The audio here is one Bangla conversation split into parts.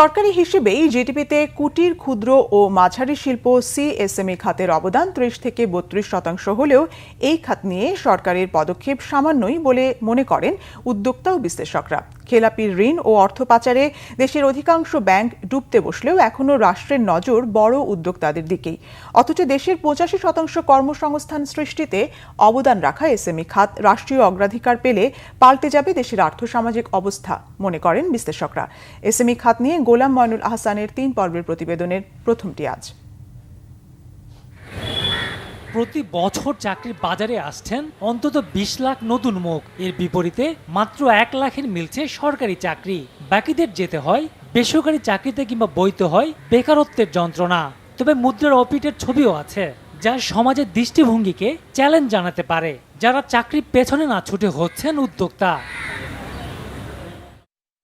সরকারি হিসেবেই জিডিপিতে কুটির, ক্ষুদ্র ও মাঝারি শিল্প সিএসএমই খাতের অবদান ৩০ থেকে ৩২% হলেও এই খাত নিয়ে সরকারের পদক্ষেপ সামান্যই বলে মনে করেন উদ্যোক্তা ও বিশ্লেষকরা। খেলাপি ঋণ ও অর্থ পাচারে দেশের অধিকাংশ ব্যাংক ডুবতে বসলেও এখনও রাষ্ট্রের নজর বড় উদ্যোক্তাদের দিকেই। অথচ দেশের ৮৫% কর্মসংস্থান সৃষ্টিতে অবদান রাখা এসএমই খাত রাষ্ট্রীয় অগ্রাধিকার পেলে পাল্টে যাবে দেশের আর্থসামাজিক অবস্থা, মনে করেন বিশ্লেষকরা। এসএমই খাত নিয়ে গোলাম ময়নুল আহসানের ৩ পর্বের প্রতিবেদনের প্রথমটি আজ। প্রতি বছর চাকরির বাজারে আসছেন অন্তত ২০ লাখ নতুন মুখ। এর বিপরীতে মাত্র ১ লাখের মিলছে সরকারি চাকরি। বাকিদের যেতে হয় বেসরকারি চাকরিতে কিংবা বইতে হয় বেকারত্বের যন্ত্রণা। তবে মুদ্রার অপিটের ছবিও আছে, যা সমাজের দৃষ্টিভঙ্গিকে চ্যালেঞ্জ জানাতে পারে। যারা চাকরির পেছনে না ছুটে হচ্ছেন উদ্যোক্তা।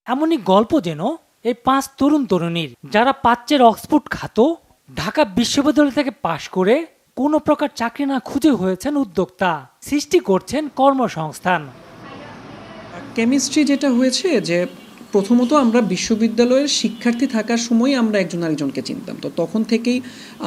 এমনই গল্প যেন এই ৫ তরুণীর, যারা পাচ্ছেন অক্সফোর্ড খ্যাত ঢাকা বিশ্ববিদ্যালয় থেকে পাশ করে কোনো প্রকার চাকরি না খুঁজে হয়েছেন উদ্যোক্তা, সৃষ্টি করছেন কর্মসংস্থান। কেমিস্ট্রি যেটা হয়েছে যে প্রথমত আমরা বিশ্ববিদ্যালয়ের শিক্ষার্থী থাকার সময় আমরা একজন আরেকজনকে চিনতাম, তো তখন থেকেই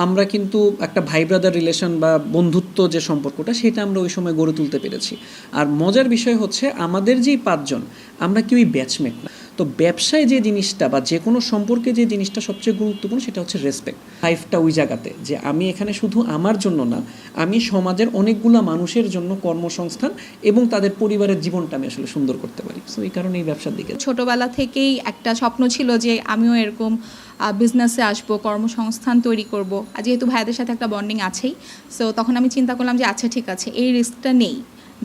আমরা কিন্তু একটা ভাই ব্রাদার রিলেশন বা বন্ধুত্ব যে সম্পর্কটা সেটা আমরা ওই সময় গড়ে তুলতে পেরেছি। আর মজার বিষয় হচ্ছে আমাদের যেই ৫ জন আমরা কেউই ব্যাচমেট না। তো ব্যবসায় যে জিনিসটা বা যে কোনো সম্পর্কে যে জিনিসটা সবচেয়ে গুরুত্বপূর্ণ সেটা হচ্ছে রেসপেক্ট। লাইফটা ওই জায়গাতে যে আমি এখানে শুধু আমার জন্য না, আমি সমাজের অনেকগুলো মানুষের জন্য কর্মসংস্থান এবং তাদের পরিবারের জীবনটা আমি আসলে সুন্দর করতে পারি। সো এই কারণে এই ব্যবসার দিকে ছোটবেলা থেকেই একটা স্বপ্ন ছিল যে আমিও এরকম বিজনেসে আসবো, কর্মসংস্থান তৈরি করব। আর যেহেতু ভাইয়াদের সাথে একটা বন্ডিং আছেই, সো তখন আমি চিন্তা করলাম যে আচ্ছা ঠিক আছে, এই রিস্কটা নেই,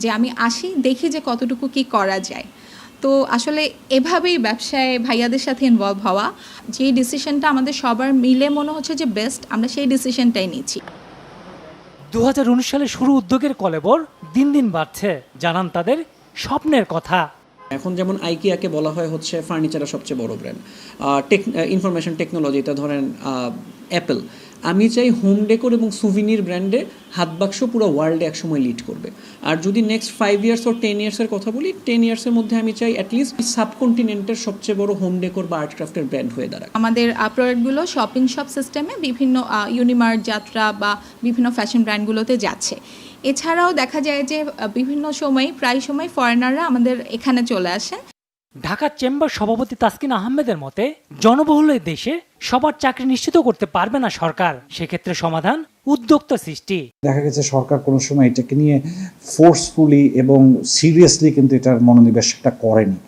যে আমি আসি দেখি যে কতটুকু কি করা যায়। তো আসলে এভাবেই ব্যবসায় ভাইয়াদের সাথে ইনভলভ হওয়া, যে ডিসিশনটা আমাদের সবার মিলে মনে হচ্ছে যে বেস্ট, আমরা সেই ডিসিশনটাই নিচ্ছি। ২০১৯ সালে শুরু উদ্যোগের কলেবর দিন দিন বাড়ছে, জানান তাদের স্বপ্নের কথা। এখন যেমন আইকিয়াকে বলা হয় হচ্ছে ফার্নিচারের সবচেয়ে বড় ব্র্যান্ড, ইনফরমেশন টেকনোলজিতে ধরেন অ্যাপেল। আমি চাই হোম ডেকোর এবং সুভিনির ব্র্যান্ডে হাতবাক্স পুরো ওয়ার্ল্ডে একসময় লিড করবে। আর যদি নেক্সট 5 ইয়ার্স ও 10 ইয়ার্সের কথা বলি, 10 ইয়ার্সের মধ্যে আমি চাই অ্যাটলিস্ট সাবকন্টিনেন্টের সবচেয়ে বড় হোম ডেকোর বা আর্ট ক্রাফটের ব্র্যান্ড হয়ে দাঁড়ায়। আমাদের প্রোডাক্টগুলো শপিং শপ সিস্টেমে বিভিন্ন ইউনিমার্ট, যাত্রা বা বিভিন্ন ফ্যাশন ব্র্যান্ডগুলোতে যাচ্ছে। এছাড়াও দেখা যায় যে বিভিন্ন সময় প্রায় সময় ফরেনাররা আমাদের এখানে চলে আসেন। ঢাকা চেম্বার সভাপতি তাসকিন আহমেদের মতে, জনবহুল এই দেশে সবার চাকরি নিশ্চিত করতে পারবে না সরকার। সেক্ষেত্রে সমাধান উদ্যোক্তা সৃষ্টি। দেখা গেছে সরকার কোনো সময় এটাকে নিয়ে ফোর্সফুলি এবং সিরিয়াসলি কিন্তু এটার মনোনিবেশটা করেনি।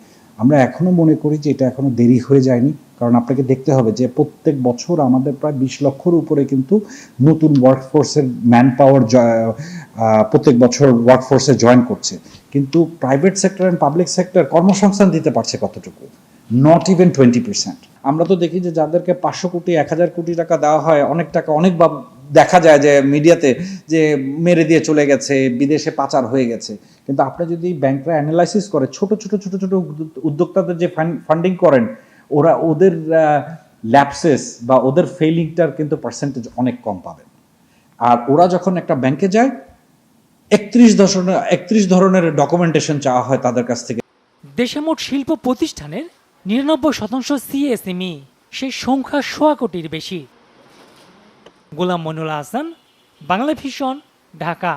আমরা এখনো মনে করি যে এটা এখনো দেরি হয়ে যায়নি, কারণ আপনাকে দেখতে হবে যে প্রত্যেক বছর আমাদের প্রায় ২০ লক্ষর উপরে কিন্তু নতুন ওয়ার্কফোর্সের ম্যান পাওয়ার প্রত্যেক বছর ওয়ার্কফোর্সে জয়েন করছে, কিন্তু private sector and public sector কর্মসংস্থান দিতে পারছে কতটুকু? Not even 20%। আমরা তো দেখি যে যাদেরকে ৫০০ কোটি ১,০০০ কোটি টাকা দেওয়া হয়, অনেক টাকা অনেক দেখা যায় যে মিডিয়াতে যে মেরে দিয়ে চলে গেছে, বিদেশে পাচার হয়ে গেছে। কিন্তু আপনি যদি ব্যাংকরা অ্যানালাইসিস করে ছোট ছোট উদ্যোক্তাদের যে ফান্ডিং করেন, ওদের ল্যাপসেস বা ওদের ফেইলিংটার কিন্তু পার্সেন্টেজ অনেক কম পাবেন। আর ওরা যখন একটা ব্যাংকে যায় ৩১ ধরনের ডকুমেন্টেশন চাওয়া হয় তাদের কাছ থেকে। দেশে মোট শিল্প প্রতিষ্ঠানের ৯৯% সিএসএমই, সেই সংখ্যা ১০০ কোটির বেশি। গোলাম মইনুল আহসান, বাংলা ভিশন, ঢাকা।